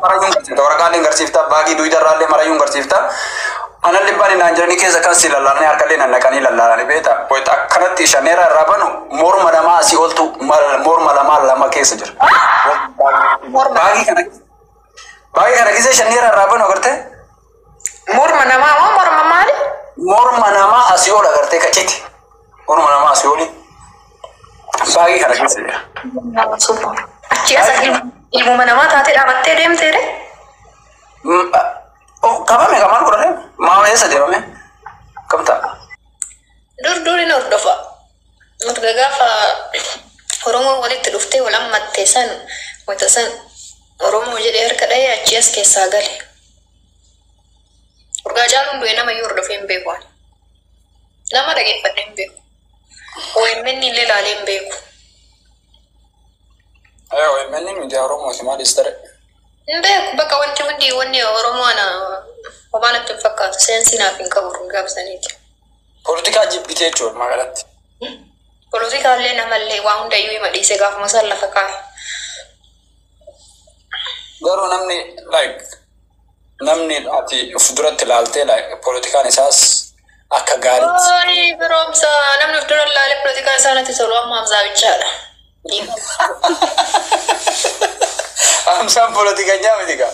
Marayuun garsiifta waraqaaleen garsiifta baagii duwidarraallee marayuun garsiifta. Ana libbaan hin jirani keessa kan si lallaalanii harkallee nannaqanii lallaalanii beeta. Wayita akkanatti shaneera irraa banu morma lamaa asii oltu morma lamaa lama keessa jira. Baagii kana keessa shaneera irraa banu agartee. Morma namaa moo morma maali? Morma namaa asii ol agartee kaciti. Morma namaa asii oli. Baagii kana keessa jira. Achi asa ilmuma namaa taatee dhaabattee deemteere? Qabame qamaan godhane maama eessa deemame? Kam ta'a? Durduriin hordofa. Nuti gaafa Oromoo walitti dhuftee wal hammattee san wayita san Oromoo jedhee harka dhahee achi as keessaa gale. Urgaa jaaluun du'e nama yoo hordofee hin beeku. Nama dhageeffadhee hin beeku. OMN illee ilaalee hin beeku. OMN miidiyaa Oromoo si maal istare? Hin beeku bakka wanti Oromoon homaan itti hin fakkaatu seensi naaf hin qabu gaabsaniiti. Poolitikaa jibbitee jechuudha magaalatti. Poolitikaallee namallee waa hundayyuu hima dhiisee gaafuma san lafa kaa'e. Garuu namni ati fuulduratti ilaaltee poolitikaan isaas akka gaariitti. Biroomsa namni fuuldura ilaalee poolitikaan isaa natti tolu amma Hamzaa bichaadha. Hamzaan poolitikeenyaa miti kaa.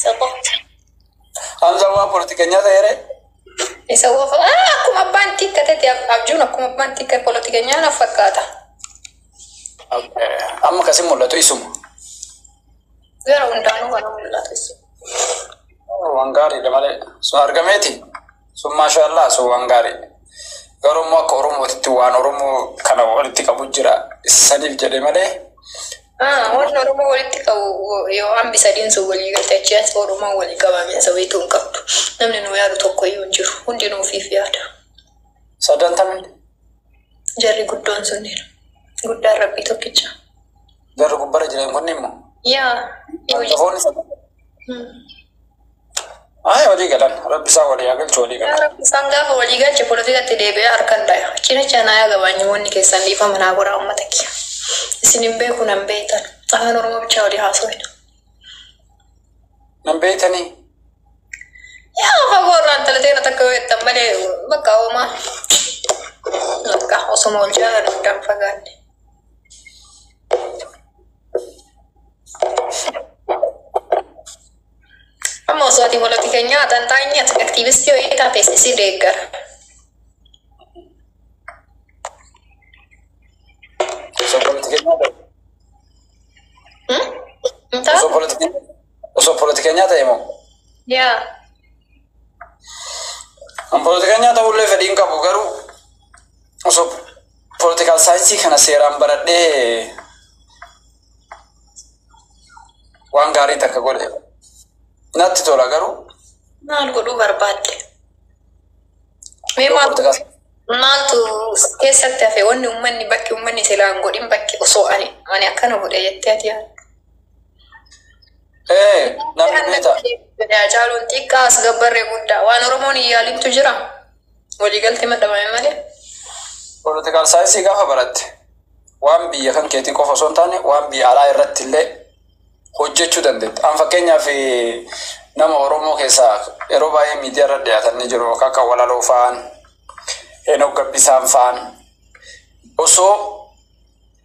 Saboota. Hamzaan waan poolitikeenyaa ta'eere. Isa wofa akkuma abbaan xiqqateeti abjuun akkuma abbaan xiqqee poolitikeenyaa naaf fakkaata. Amma kasi mul'atu isuma. Gara hundaanuu waan mul'atu isuma. Waan gaariidha malee sun argameeti. Sun maashaallah sun waan gaarii. Garuu immoo akka Oromootitti waan Oromoo kana walitti qabu jira saniif jedhe malee. Waan Oromoo walitti qabu yoo hambi sadiin sun walii galte achi as Oromoo walii qabame sababiitu hin qabdu. Namni nu yaadu tokko iyyuu hin jiru. Hundi nuufiif yaada. Sadantamni. Jarri guddoon sunniin. Guddaan rabbii tokkicha. Jarri gubbara jiran kunni immoo. Yaa. Ay walii galan rabbisaa walii galchu walii galan. Rabbisaan gaafa walii galche poolitikatti deebi'ee harkaan dhaya. Cinacha naa gabaanyoonni keessan dhiifama naa godhaa uummata kiyya. Isin hin beeku nan beektan. Afaan Oromoo bichaa walii haasawina. Nan beektanii? Yaa fagoo irraan talateera takka yoo jettan malee bakka hoomaa. Bakka osoma ol jaalala guddaan fagaanne. Amma osoo ati poolitikeenyaa tantaa'inni ati aktiivistii ho'ii taate si deeggara. Osoo poolitikeenyaa ta'e moo? Yaa. An poolitikeenyaa ta'ullee fedhiin qabu garuu osoo poolitikaal saayinsii kana seeraan baradhee waan gaarii takka godhe natti tola garuu. Maal godhuu barbaadde? Mee maaltu keessatti hafe wanni uummanni bakki uummanni silaan godhin bakki osoo ani akkana godhe jettee ati yaadda. Namni beeta. Jaaluun xiqqaa as gabbarree guddaa waan Oromoon hin yaalintu jira. Waliigaltee madhabame malee. Poolitikaal saayinsii gaafa baratte waan biyya kan keetii qofa osoo hin taane waan biyya alaa irratti illee hojjechuu dandeetti. An fakkeenyaaf nama Oromoo keessaa yeroo baay'ee miidiyaa irra dhiyaatan ni jiru. Akka Walaloo fa'aan, Henook Gabbisaan fa'aan osoo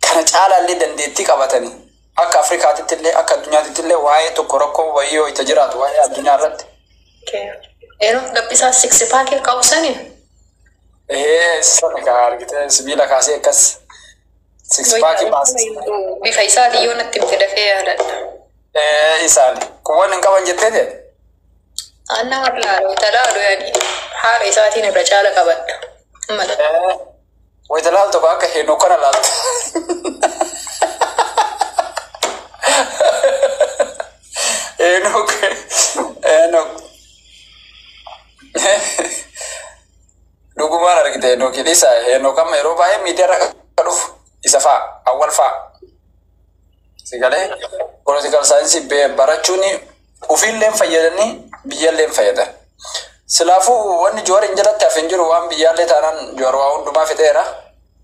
kana caalaallee dandeettii qabatanii akka Afrikaatitti illee akka addunyaatitti illee waa'ee tokko rakkoo wayii yoo itti jiraatu waa'ee addunyaa irratti. Henook Gabbisaa siksi paakii qabu sanii? Sana kan argite sibiila kaasee akkas siksi paakii baasee. Bifa isaatii yoo natti miti dafee yaadadha. Isaan kuwwan hin qaban jettee ta'e? Anna warlaaloo talaadoo yaadi haala isaatiin irra caala qabadha. Wayita laaltu akka Henook kana laaltu. Henook. Dhugumaan argite Henook isa Henook amma yeroo baay'ee miidiyaa irra dhufu isa fa'a awwal fa'a. Sigalee poolitikaal saayinsii barachuun ofiillee fayyadanii biyyaallee fayyadan. Silaafuu wanni Jowaar hin jalatti hafeen jiru waan biyyaallee taanaan Jowaar waa hundumaa fixeera.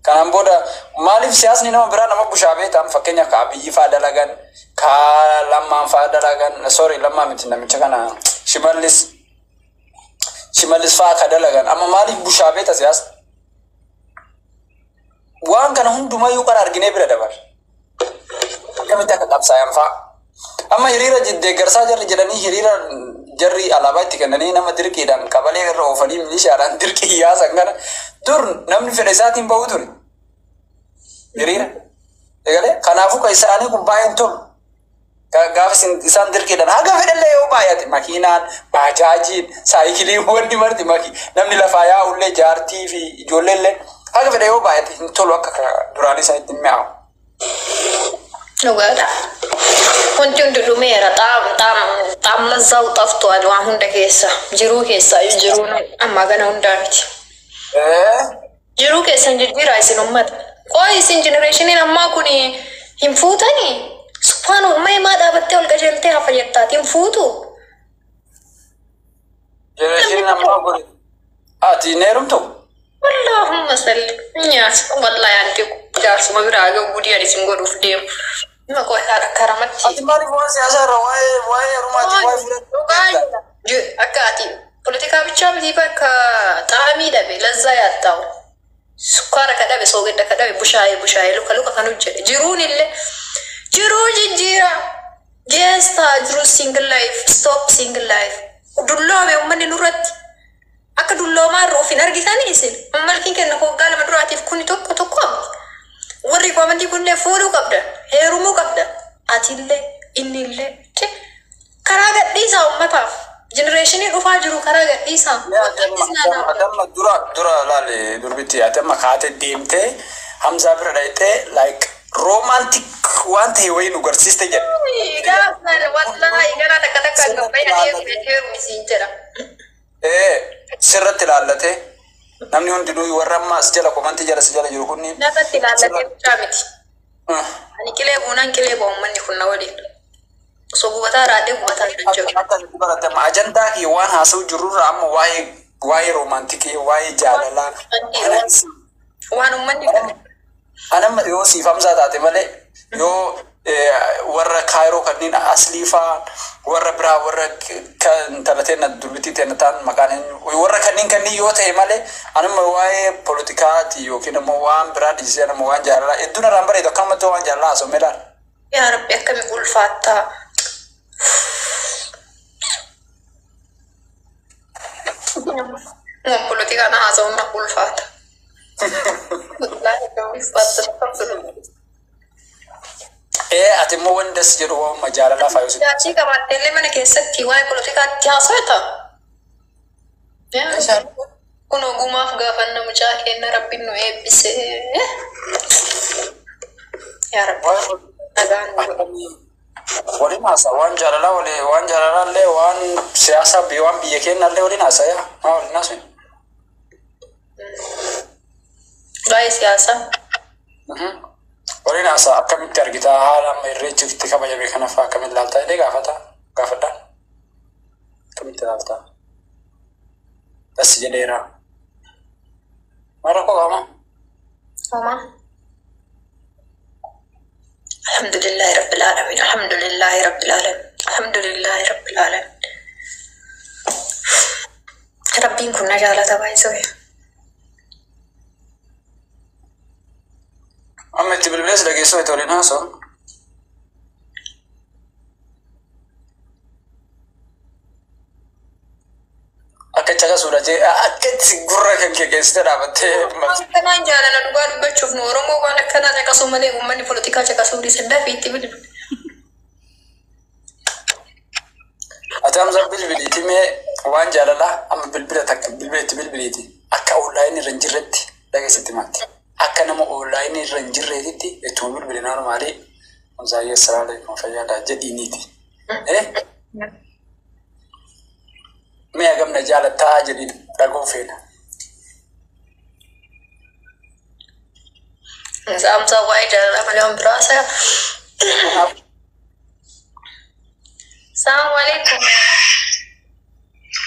Kanaan booda maaliif siyaasni nama biraa nama bushaabee ta'an fakkeenya akka Abiyyi fa'aa dalagan lammaan fa'aa dalagan sorry lammaa miti namicha kana shimallis fa'aa ka dalagan amma maaliif bushaa beeta siyaasa waan kana hundumayyuu qara arginee bira dabar akkamitti akka qabsaayan fa'aa amma hiriira deeggarsaa jarri jedhanii hiriira jarri alaabaa itti kennanii nama dirqiidhaan qabalee irra oofanii milishaadhaan dirqii yaasan kana dur namni fedha isaatiin bahu ture hiriira egalee kanaafuu ka isaanii kun baay'een tolu gaafa isaan dirqiidhaan haga fedhallee yoo baay'ate makiinaan baajaajiin saayikiliin wanni marti namni lafaa yaa'ullee jaartii fi ijoolleellee haga fedha yoo baay'ate hin tolu akka duraanii isaanitti hin mi'aawu. Dhugaadha. Wanti hundi dhumeera xaamma zaa'u xaftuudhaan waan hunda keessa jiruu keessa jiruun amma gana hundaa miti. Jiruu keessan jijjiiraa isin ummata. Qoy isin jenereeshiniin ammaa kun hin fuutanii suphaan uumee maa dhaabattee ol qajeeltee hafa jettaati hin fuutu. Jenereeshiniin ammaa kun ati neerumtu? Wallahumma salli nyaata wallaahi anti jaarsuma biraa gahu gudiyaan isin godhuuf deemu. Nama koo karamatti. Ati maaliif waan siyaasaa irra waa'ee heerumaati waa'ee fudhatu? Akka ati politikaa bichaa miti bakka xaamii dhabe lazzaa yaattaa'u. Sukkaara ka dhabe soogidda ka dhabe bushaayee luka kan hojjete. Jiruun illee jiruu jijjiira. Geestaa jiru single life stop single life. Dulloome uummanni nurratti. Akka dulloomaa irra ofiin argitanii isin. Malkiin kenna hoggaa lama duraatiif kuni tokko. Warri kwamantii kunillee fuudhuu qabda. Heerumuu qabda. Atillee innillee. Karaa gadhiisaa uummataaf. Jenereeshinii dhufaa jiru karaa gadhiisaa. Adamma dura laale durbitti adamma kaatee deemtee Hamzaa bira dhayitee like romantic waan ta'e wayii nu garsiiste jedha. Gaafnan wallaahi gara takka gabbaya heeruun isiin jedha. Sirratti ilaallatee namni hundinuu warra amma as jala komantii jala si jala jiru kunniin. Nafatti ilaallatee bichaa miti. Ani qilee buunaan qilee bu'ummanni kun na waliin. So gubataa raadee gubataa kan jiru. Ajandaa kee waan haasa'u jirurra amma waa'ee roomaantikii waa'ee jaalalaa. Waan uummanni kan. Anamma yoo siif Hamzaa taate malee yoo warra Kaayiroo kanneen aslii fa'aa warra biraa warra kan taphatee na durbitii ta'e ta'an maqaan warra kanneen yoo ta'e malee anamma waa'ee poolitikaati yookiin immoo waan biraa dhiisee nama waan jaalalaa hedduun irraan bareedu akkamatti waan jaalalaa haasa'u meelaan. Yaa Rabbi akkami ulfaattaa. Waan poolitikaan haasa'uun na ulfaata. Ati immoo wandas jedhu waamma jaalalaa faayuusi. Jaartii qabaatteellee mana keessatti waa'ee poolitikaatti haasa'ata. Kun ogumaaf gaafanna mucaa kenna rabbiin nu eebbisee. Yaa Rabbi. Waliin haasaa waan jaalalaallee waan siyaasaa waan biyya keenyaallee waliin haasaa maa waliin haasa'u. Waa'ee siyaasaa. Waliin haasaa akkamitti argitaa haala amma irreechitti kabajame kana fa'aa akkamitti ilaaltaa illee gaafadhaa. Akkamitti ilaaltaa? As jedheera. Mara koo qaama? Qaama. Alhamdulillahi Rabbil Alamin. Alhamdulillahi Rabbil Alamin. Alhamdulillahi Rabbil Alamin. Rabbiin kun na jaalata baay'isoo. Amma itti bilbilees dhageessoo itti waliin haasa'u. Akka caqasuudha jee akka itti gurra kan kee keessatti dhaabattee. Akkanaan jaalala dhugaa dubbachuuf nu Oromoo waan akkanaa caqasuu malee uummanni poolitikaa caqasuu dhiise dafii itti bilbilu. Ati Hamzaa bilbiliiti mee waan jaalalaa amma bilbila takka bilbileetti bilbiliiti akka onlaayinii irra hin jirretti dhageessitti maatti. Akka nama onlaayinii irra hin jirreetitti ittuma bilbilinaa normaalii Hamzaa assalamu alaikum fayyaadaa jedhiiniiti. Mee agamna jaalattaa jedhiin dhaguu feena. Hamzaa waa'ee jaalalaa malee waan biraa haasa'aa. Assalamu alaikum.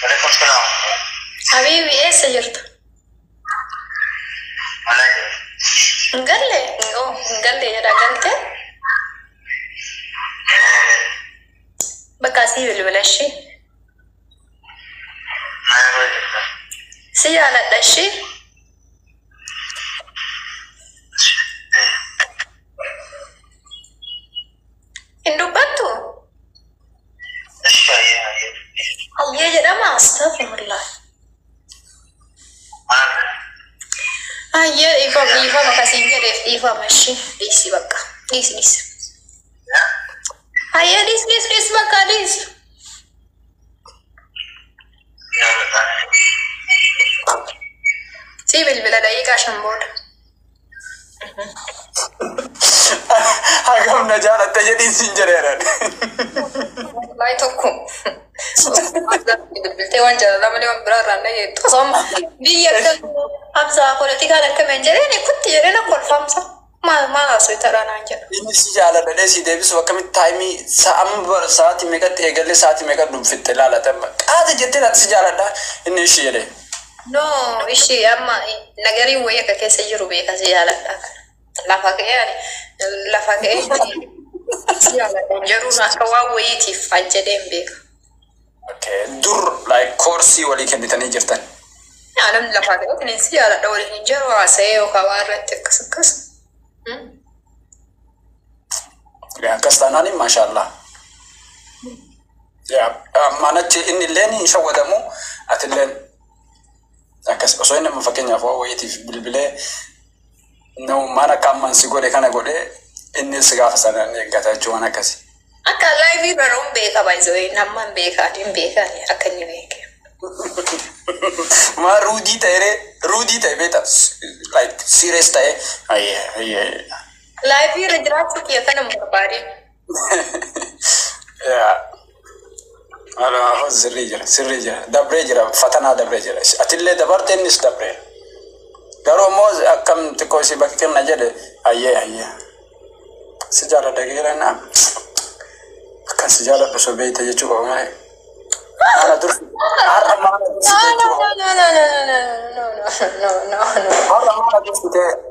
Waalaikum salaam. Habibi eessa jirta? Ngalle jedha galte. سي بالبلاشي سي على الدشي إندو باتو هيا جرما استغفر الله هيا إيفا مكاسين جريف إيفا ماشي ليسي بقى ليس هيا ليس بقى ليس سيب البلد أيك عشان بود هاكم نجارة تجدين سنجريرا لا يتوقع بالتوان جل لا مليون برا راني تصم بيا خمسة قلتي كان كمان جريني كنت جرينا كل خمسة ما أسوي ترى نانجر إني سجالة بدأسي دبس وكم التايمي سأمبر ساعتي ميكات إيجالي ساعتي ميكات دم في التلالة تم هذا جدنا سجالة ده إني شيء no إشي أما نجاري ويا كيس يجرو بيا كسجالة ده لا فاكر يعني لا فاكر سجالة جرونا كوا ويتي فجدين بيك okay دور like كورسي ولي كان بتاني جرتان أنا لا فاكر إني سجالة ده ولي نجرو عسى وكوارث كس يعني كستاناني ما شاء الله يا ما نتي إني لين شو دمو أتلين كس أصلا ما فكرني أفوا ويتي في بالبلاد نو ما أنا كم من سيقولي كنا قولي إني سقاف سنة نقطع جوانا كسي أكا لايفي بروم بيكا بايزوي نمان بيكا دين بيكا أكني بيكا ما رودي تاي بيتا like serious تاي أيه لايفي رجعت سكيا كنا مرباري يا أنا هو سريجر دبريجر فتنا دبريجر أتلي دبرت الناس دبرير قالوا موز كم تكوسي بكتير نجده أيه سجارة دقيقة نعم كان سجارة بس بيت يجوا معي أنا درس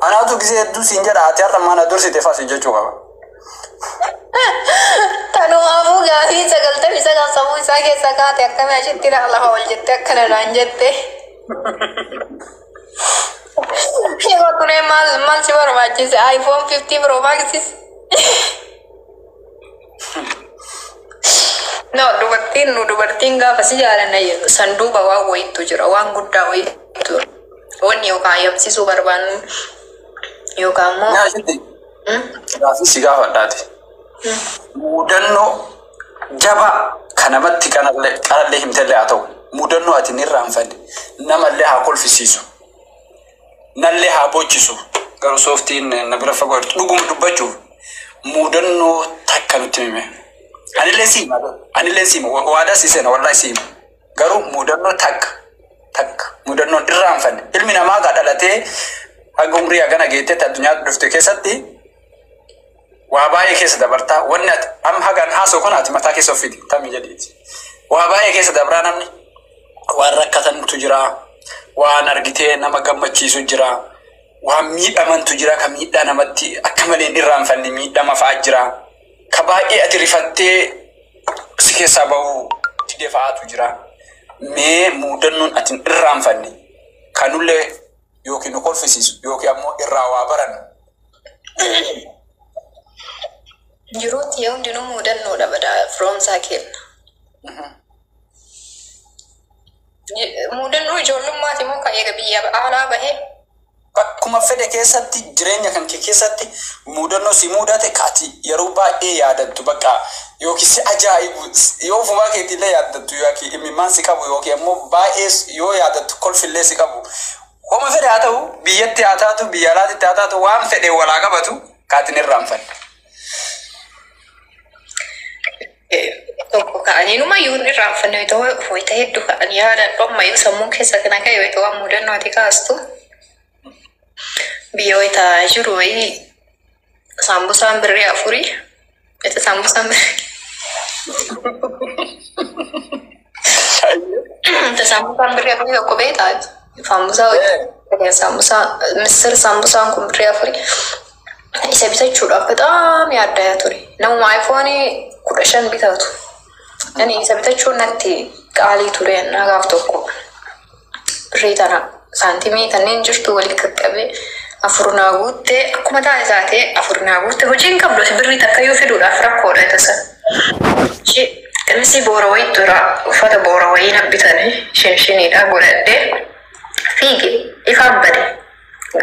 أنا أدو كذي درس إنجر أتيار ما أنا درس تفاس يجوا تانو أبو قاعد سجلت بيسا قصبو ساكي سكات يكتم عشان ترى الله هو الجتة كنا نانجته يا كونه مال شبر ماجيس آيفون 50 برو ماكسيس no dubartiin gaafa si jaalanna sanduuqa waan wayitu jira waan guddaa wayitu wanni yookaan yamsisuu barbaannu yookaan immoo gaafi si gaafa addaati mudannoo jaba kanamatti kanallee himtallee haa ta'u mudannoo ati nirraanfanne namallee haa kolfisiisu nallee haa bochisu garuu sooftiin na bira fagoo dhuguma dubbachuuf mudannoo takka nutti hime anillee siima waadaa siisena wallahi siima garuu mudannoo takka mudannoo irraanfanne ilmi namaa gaa dhalatee hanga umrii hagana geettetti addunyaa dhufte keessatti waa baay'ee keessa dabartaa wanni ati amma hagaan haasoo kun ati mataa keessa ofiiti tammi jedhiiti waa baay'ee keessa dabraa namni waan rakkatantu jira waan argitee nama gammachiisu jira waan miidhamantu jira ka miidhaa namatti akka malee irraanfanne miidhama fa'aa jira ka baay'ee ati rifattee si keessaa bahuu didee fa'aatu jira mee mudannoon ati irraanfanne kanullee yookiin nu kolfisiisu yookiin ammoo irraa waa barannu jiruutti yoo hundinuu mudannoodha badaa firoomsaa kenna mudannoo ijoollummaati moo ka eega biyya alaa bahee akkuma fedhe keessatti jireenya kan kee keessatti mudannoo si mudate kaati yeroo baay'ee yaadattu bakka yookiin si ajaa'ibu yoo fumaa keetillee yaadattu yookiin imimmaan si qabu yookiin ammoo baay'ee yoo yaadattu kolfillee si qabu homa fedhe haa ta'u biyyatti haa taatu biyya alaatti haa taatu waan fedhe walaa qabatu kaatiin irraanfanne. tokko ka'anii numa yoo irraanfanne yoo ta'u hoyta hedduu ka'anii yaada dhomma yoo sammuu keessa kana ka'e yoo ta'u mudannoo ati kaastu biyya hoyta jiru wayii sambusaan birrii afurii itu sambusaan birrii afurii tokko beektaa sambusaa misir sambusaan kun birrii afurii isa bitachuudhaaf bexaam yaaddaa ture namuma iPhone 15 bitatu Ani sabitachuun natti qaalii ture nagaaf tokko. Reetana saantimii kanneen jirtu waliin qaqqabe afurnaa guutte akkuma taate afurnaa guutte hojiin qabdu birrii takka yoo fiduudhaaf rakkoodha tasa. Qamisi boora wayii tura uffata boora wayii nabbitanii shinshiniidha godhadhee fiige ifaan bade.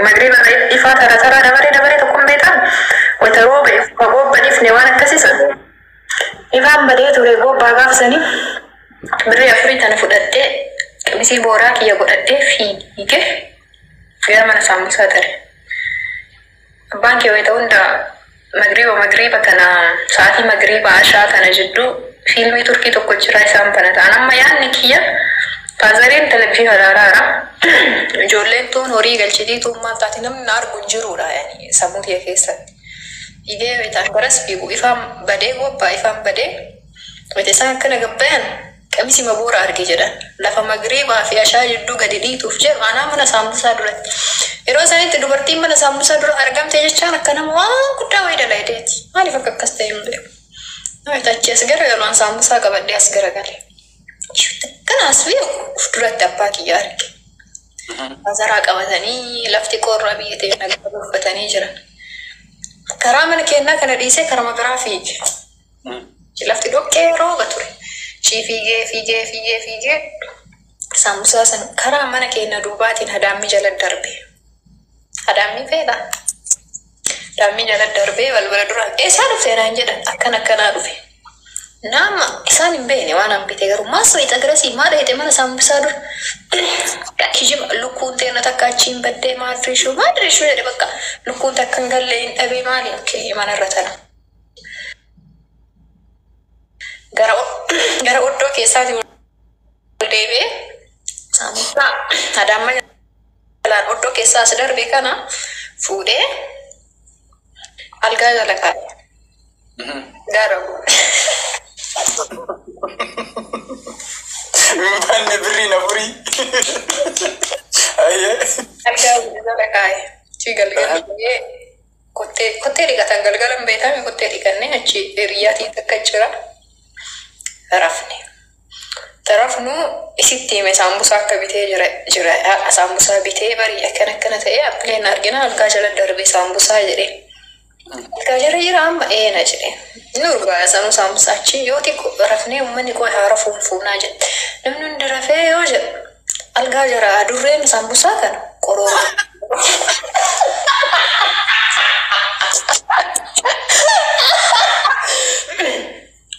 Magriba ifaa taraa dabare tokkoon beekan wata roobe bobbaniif ne waan akkasiisan. Ifaan badee ture bobbaa gaafsanii birrii afurii tana fudhadhee qamisi booraa kiyya godhadhee fiige gara mana saambusaa tare. Abbaan kee wayita hunda magriba kana sa'aatii magriba ashaa kana jidduu fiilmii turkii tokko jira isaan kana ta'an amma yaadni kiyya paazariin televizyiin haraaraadha. Ijoolleen tuun horii galchitii tuummaa taate namni na argu hin jiruudha sammuu kiyya keessatti. Fiigee wayitaan garas fiigu ifaan badee gobbaa ifaan badee wayita isaan akkana gabbayan qamisi boora arge jedhan lafa magribaa fi ashaa jidduu gadi dhiituuf jedhu anaa mana saambusaa duratti. Yeroo sanitti dubartiin mana saambusaa dura argamte jechaan akka nama waan guddaa wayii dalayideeti. Maaliif akka akkas ta'e hin beeku. Namni achi as garagaluun saambusaa qabadhee as garagale. Kanaas beeku uf duratti abbaa kiyya arge. Azaraa qabatanii lafti qorra biyyatee nagaa uffatanii jiran. Karaa mana keenyaa kana dhiisee karama biraa fiige. Lafti dhoqqee rooba ture. Fiigee saambusaa san karaa mana keenya duubaatiin hadaammi jala darbe. Hadaammi feeta. Hadaammi jala darbee balbala dura eessaa dhufte naan jedhan akkanaa dhufe. Nama isaan hin beekne waan hambite garuu maas wayita garasii maal hete mana saambusaa dura. Kijiba lukkuun teena takka achiin baddee maal riishuu jedhe bakka lukkuun takka hin galle hin dhabee maali manarra tana. Gara oddoo keessaati ol deebi'ee saambusaa hadaamma jalaan oddoo keessaa as darbe kana fuudhee algaa jala kaa'e. Gara Manne birrii na furii. algaa jala kaa'e. Achi galgala kottee dhiqatan galgalan beekame kottee dhiqannee achi hiriyyaatii takka jira. Tarafnu isitti hime saambusaa akka bitee jira. Saambusaa bitee barii akkana ta'ee abbileen argina algaa jala darbe saambusaa jedhe. Algaa jala jira amma eena jedhe. Inni urgaa sanuu saambusaa achi yoo xiqqoo rafnee uummanni koo haara fuunfuunaa jedhe. Namni hundi rafee yoo jedhu algaa jara adurreen saambusaa kana qorora.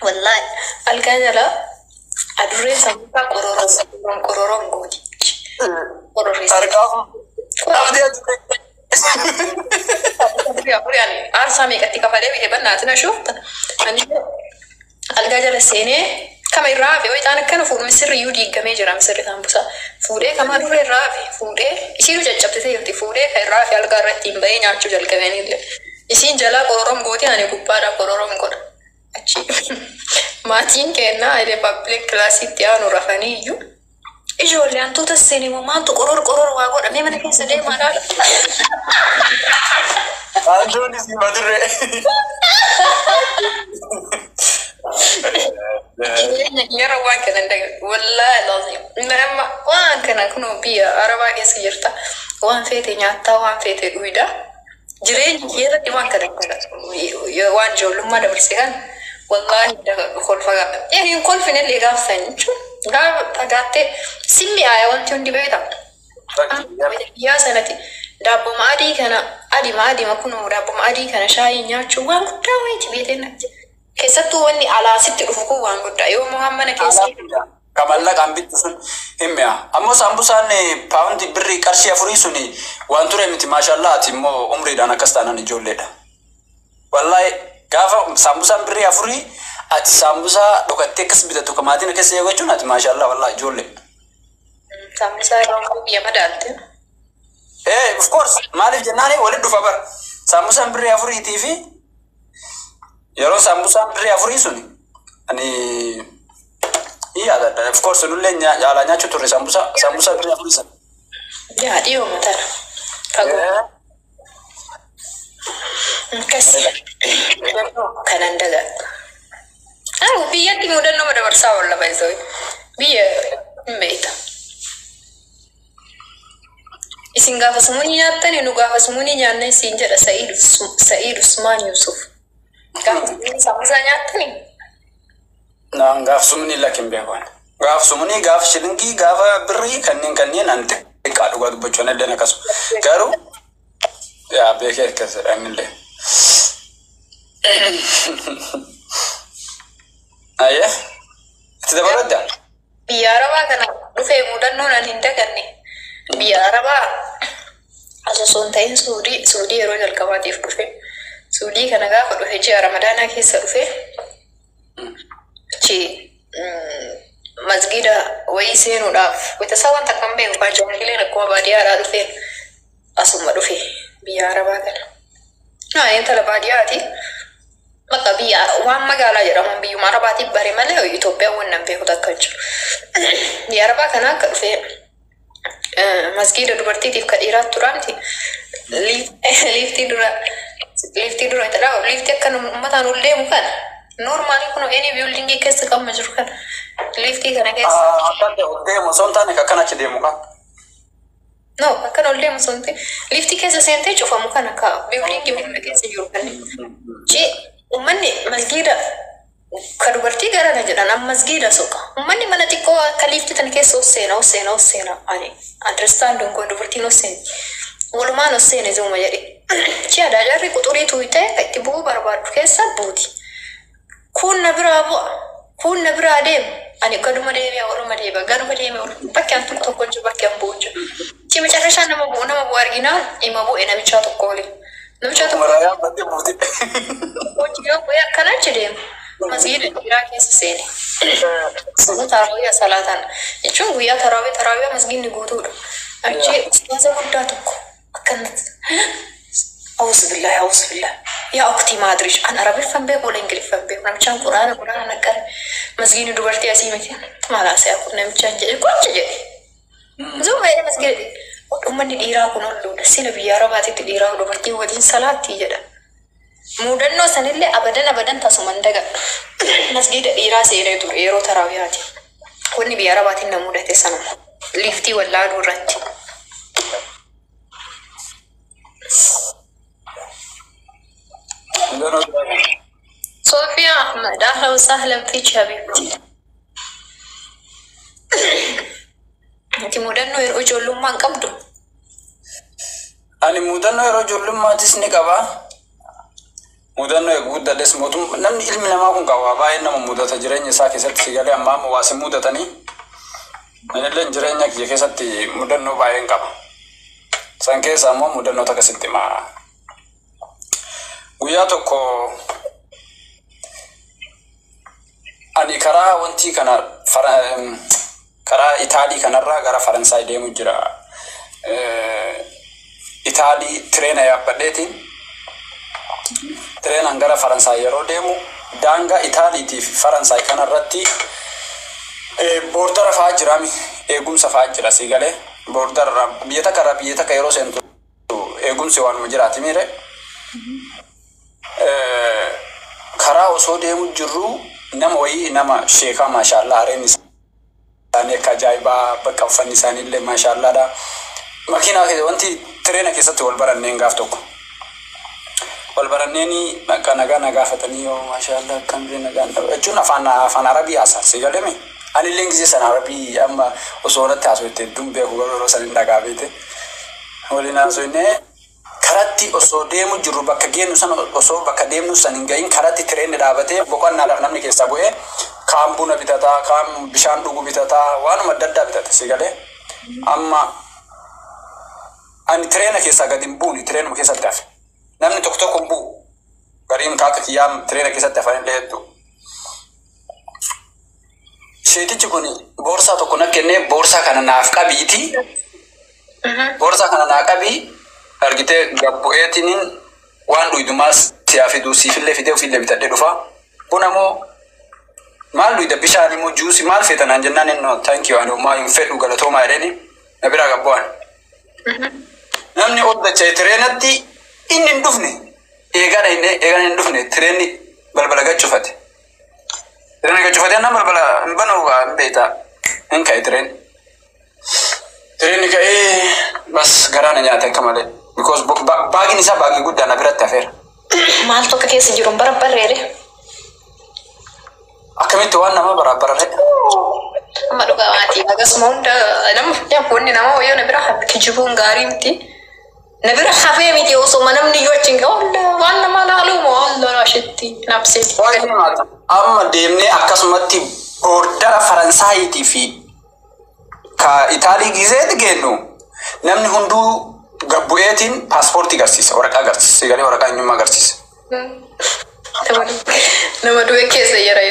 Wallahi algaa jala adurreen saambusaa qororoon gooti. Aarsaa meeqatti kafalee bitee bannaatina shufta. Algaa jala seenee kama irraa hafe wayitaan akkana fuudhu misirri iyyuu diigamee jira misirri saambusaa. Fuudhee kama adurree irraa hafe fuudhee isiinu caccabsitee jirti fuudhee kan irraa hafe algaa irratti hin bahee nyaachuu jalqabeenillee. Isiin jalaa qororoon gooti ani gubbaadhaa qororoon godha. Achi maatiin kennaa ile public classitti aanu rafanii iyyuu ijoollee hantuuta seenee maantu qoror waa godhamee mana keessa deemaadhaa. Anjoon isi madurree. Yeroo waan kana wallaahi laazim nama waan kana kunoo biyya arabaa keessa jirta waan feete nyaattaa waan feete dhuydha. Jireenyi keessatti waan kana waan ijoollummaa dabarse kan wallahi kolfa gaafa. Hin kolfinillee gaafsan jechuun gaafa dhagaattee simmi aayaa wanti hundi beekama. Yaa sanatti daabboma adii kana adiima kunoo daabboma adii kana shaayii nyaachuun waan guddaa wayiiti beekee natti. Keessattuu wanni alaasitti dhufu kun waan guddaa yoo muhammana keessa. Kamallaqaan bittu sun himmi'a. Ammoo saambusaan paawundi birrii qarshii afurii suni waan ture miti maashallaa ati immoo umriidhaan akkas taanan ijoolleedha. Wallahi gaafa saambusaan birrii afurii ati saambusaa dhokattee akkas bitatu kamaatiin akkas eeggachuun ati maashallaa wallahi ijoollee. Saambusaa yeroo biyya madaalte. Of course maaliif jennaani walitti dhufa bara. Saambusaan birrii afuriitii fi yeroo saambusaan birrii afurii suni ani iya of course nulle jala nyachu turre sambusa birrii afurii san. Ya dhiyo matana. Fagoo. Kasi kanan daga. Biyyatti mudannoo dabarsa. marsaa walla baay'isoo biyya meeta. Isin gaafa sumuuni nyaattani nu gaafa sumuuni nyaanne isin jedha Sa'iid Usmaan Yusuf. Gaafa sumuuni sambuusaa nyaattani? Naan gaaf sumuuni lakin beekan. Gaaf sumuuni gaaf shilingii gaafa birrii kanneen ante xiqqaa dhugaa dubbachuun illee akkasuma. Garuu yaa beekee akkasuma innillee. Ayya itti dabaladdaa? Biyya Arabaa kana dhufee muudannoo nan hin daganne. Biyya Arabaa osoo hin ta'in Suudii yeroo jalqabaatiif dhufe. Suudii kana gaafa dhufe ji'a Ramadaanaa keessa dhufe. Achi masgida wayii seenuudhaaf wayita wanta kan beeku baajaajileen akkuma baadiyyaadhaa dhufeen asuma dhufe biyya Arabaa kana. Intala baadiyyaati. Bakka biyya waan magaalaa jedhaman biyyuma Arabaatiif bare malee Itoophiyaan waan beeku takka hin jiru. Biyya Arabaa kana akka dhufe masgida dubartiitiif ka dhiiraatu turaanti liiftii dura jedhaa liiftii akka uummataan ol deemu kana normaalii kun eenyu biyyoolingii keessa qabma jiru kana liiftii kana keessa. Akka ol deemu osoo hin taane akkan achi deemu kan. No akkan ol deemu osoo hin ta'e liiftii keessa seentee cufamu kan akka biyyoolingii biyya keessa jiru kan. Uummanni masgida ka dubartii garana jedhan amma masgida soqa. Uummanni mana xiqqoo akka liiftii tan keessa osseena ani understand kun dubartiin osseeni. Walumaan osseene zuma jedhe. Ci'a daajarri quxurii tuutee itti bu'uu barbaadu keessa buuti. Kun na biraa bu'a. Kun na biraa deema. Ani gaduma deemee waluma deema. Bakki an tokko jiru bakki an bu'u jiru. Ci macarrashaan nama bu'u arginaan ima bu'e namichaa tokko waliin. Namichaa tokko waliin. Hojii bu'ee akkanaa achi deema. Masgida dhiiraa keessa seene. Sana tarawih salatan. Jechuun guyyaa tarawih masgidni guutuudha. Achi ustaaza guddaa tokko akkanatti. Auzu billahi. Yaa uktii maadrish an arabiffan beeku wala ingiliffan beeku namichaan quraana naqqare masgidni dubartii asii miti maalaasee akkuma namichaan jedhe gocha jedhe. Zuma jedhe masgida uummanni dhiiraa kun olluudha sila biyya Arabaatitti dhiiraa dubartii waliin salaatti jedha. Muudannoo sanillee abadan tasuman dagadhu. Masgida dhiiraa seenee ture yeroo taraawiyaati. Wanni biyya Arabaatiin na mudate sanuma. Liiftii wallaaduu irratti. Sofiyaa Ahmad, ahlan wa sahlan fiiki habiibti. Ati muudannoo yeroo ijoollummaan qabdu? Ani muudannoo yeroo ijoollummaattis ni qabaa. Muudannoo guddadhes namni ilmi namaa kun qaba baay'ee nama mudata jireenya isaa keessatti sigalee ammaa waasi mudatanii manillee jireenya kiyya keessatti mudannoo baay'een qaba. San keessa ammoo mudannoo akkasitti guyyaa tokko ani karaa wanti kana karaa Itaalii kanarraa gara Faransaay deemu jira. Itaalii tireena yaabbadheetiin Treenan gara Faransaay yeroo deemu daangaa Itaaliitiif Faransaay kanarratti boordara fa'aa jiraami eegumsa fa'aa jira sigalee boordara biyya takka yeroo seentu eegumsi waanuma jiraati miire karaa osoo deemu jirru nama sheekaa maashaallah hareen isaanii akka ajaa'ibaa bakka uffanni isaaniillee maashaallaadha. Makiinaa wanti tireena keessatti wal baranneen gaaf tokko. Walbaranneeni nagaa fatanii yoo maashaallah akkam jee nagaan jechuun afaan Arabii haasaa sigaleme ani illee gisee sana Arabii amma osoo natti haasofte dumbeeku yeroo san hin dhagaa beete waliin haasofne karatti osoo deemu jirru bakka geenu san osoo bakka deemnu san hin gahin karatti tireenni dhaabatee boqonnaadhaaf namni keessa bu'ee kaan buna bitataa kaan bishaan dhugu bitataa waanuma adda addaa bitate sigalee amma ani tireena keessaa gadi hin buuni tireenuma keessatti hafe. Namni tokko bu'u gariin kaaka kiyyaa tireena keessatti hafanillee hedduu. Sheetichi kun boorsaa tokko na kennee boorsaa kana naaf qabiiti. Boorsaa kana naa qabii argitee gabbu'eetiniin waan dhuydumaas siyaa fiduu siifillee fidee ofiillee bitadhee dhufa. Kun ammoo maal dhuyda bishaan immoo juusi maal feetanaan jennaan innoo taankii waan uumaa hin fedhu galatoomaa jedheni na biraa gabbu'an. Namni ol dacha'e tireenatti inni hin dhufne eegaan hin dhufne tireenni balbala gad cufate. Tireenni gad cufatee nama bala banuu beeta hin ka'e tireen. Tireen ka'ee bas garaana nyaate akka malee. Because baagin isaa baagii guddaa na biratti hafeera. Maal tokko keessa jiru barabbarreere. Akkamitti waan nama barabbarre. Amma dhugaa maatii akkasuma hunda nama wayyoo na bira kijibuun gaarii miti. Na bira hafee miti osoo namni yoo achiin waan nama laaluu moo Allah raashitti nabseeti. Amma deemnee akkasumatti boordara Faransaayii fi ka Itaalii gizeeti geennu namni hunduu gabbu'eetiin paaspoortii agarsiisa waraqaa agarsiisa galee waraqaa eenyummaa agarsiisa. Nama du'e keessa yera.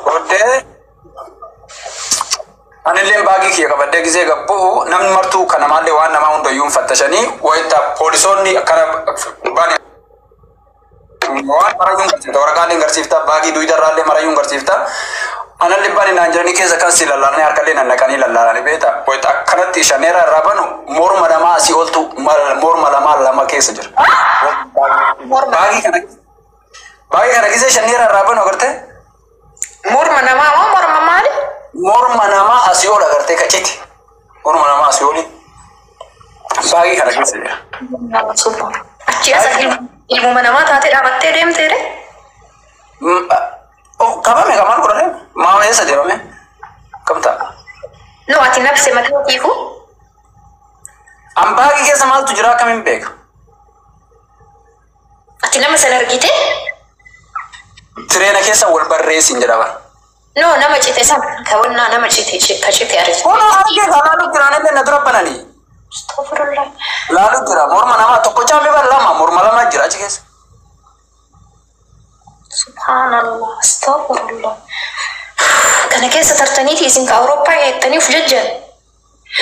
Booddee anillee baagii kiyya qabadee gizee gabbu'u namni martuu kana maallee waan namaa hundayyuu fattashanii wayita poolisoonni akkana baanii waan marayyuun garsiifta waraqaaleen garsiifta baagii duwidarraallee marayyuun garsiifta. Anallee baanii naan jiranii keessa kan si lallaalanii harkallee nannaqanii lallaalanii beeta. Wayita akkanatti shaneera irraa banu morma namaa asii oltu morma lama keessa jira. Baagii kana gizee shaneera irraa banu agartee? Morma namaa moo morma maali? Morma namaa asii ol agartee kaciti. Morma namaa asii oli. Baagii kana keessa jira. Achi asa ilmuma namaa taatee dhaabattee deemteere? Qabame kamaan godhane maama eessa deemame? Kam ta'a? No ati nafse mataatiifu? An baagii keessa maaltu jira akkamiin beeka? Ati nama sana argite? Tireena keessa wal barreessin jedhama. No nama cite sana kawannaa nama cite ka cite argite. Kuna argee laalu jiraanillee na dura bananii. Astaghfirullah. Laalu jira morma namaa tokko caamee lama morma lama jira achi keessa. Subhanallah, astaghfirullah. Kana keessa tartaniiti isin ka Awurooppaa geettaniif jajjan.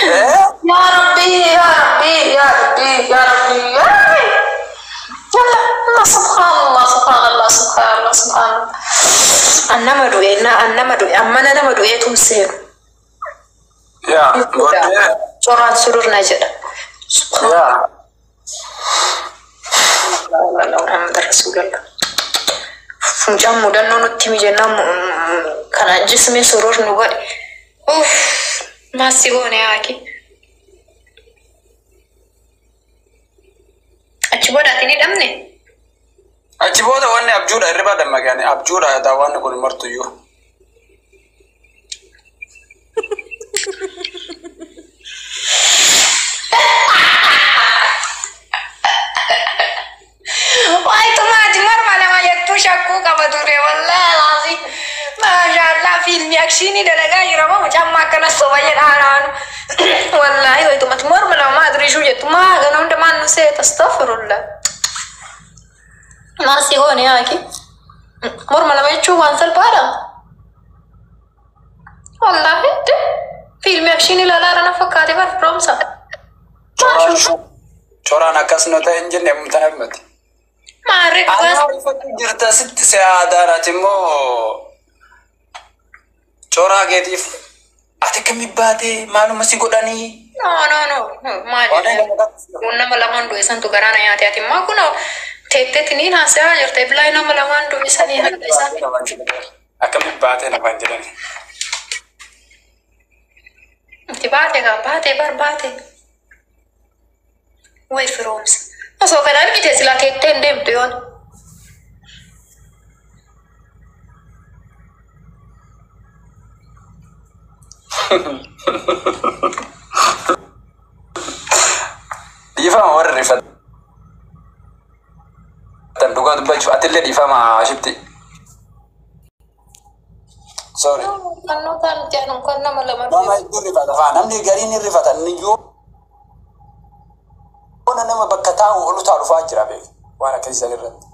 Ya Rabbi, ya Rabbi, ya Rabbi, ya Rabbi, ya Rabbi. Allah, subhanallah, subhanallah, subhanallah, subhanallah. Annama du'e, ammana nama du'eetu seenu. Ya, Coraan sururna jedha. Ya. Muhammad Rasulullah. Funcaan mudannoo nutti mijannaa kana jismi surur nu godhe. Maasii goone haaki. Achi booda ati ni dhabne? Achi booda wanni abjuudha hirribaa dammaqanii abjuudha yaa wanni kun martuyyuu. Shakku kaba ture wallahi lazim mashallah filmi aksini dalaga yirama macam makan sobayya daran wallahi itu mat mormala ma adri shu jet ma gana unda man se astaghfirullah nasi hone aki mormala me chu wansal para wallahi filmi aksini lala rana fakate bar promsa Chora nakasnota enjine mtanamati. Mari jirta sitti se'aadaanaati immoo cooraa keetiif ati kami baate maaluma si godhanii? No. Maali? Nama lamaan du'e santu garaana nyaate ati immoo kunoo teetteetti niin haasaa jirte bilaay nama lamaan du'e sanii hanga isaa. Akkami baate nafaan jedhani? Itti baate gaa baate. Way firoomsa. Osoo kan argite silaa teetteen deemtu yoon. Dhiifama warri rifatan dhugaa dubbachuu atillee dhiifama ashibti. Sorry. Kan jaanum kan nama lama. Nama iddoo rifata faa namni gariin hin rifatan ni yoo nama bakka taa'u olu taa'u dhufaa jira beeku waan akka isaan irratti.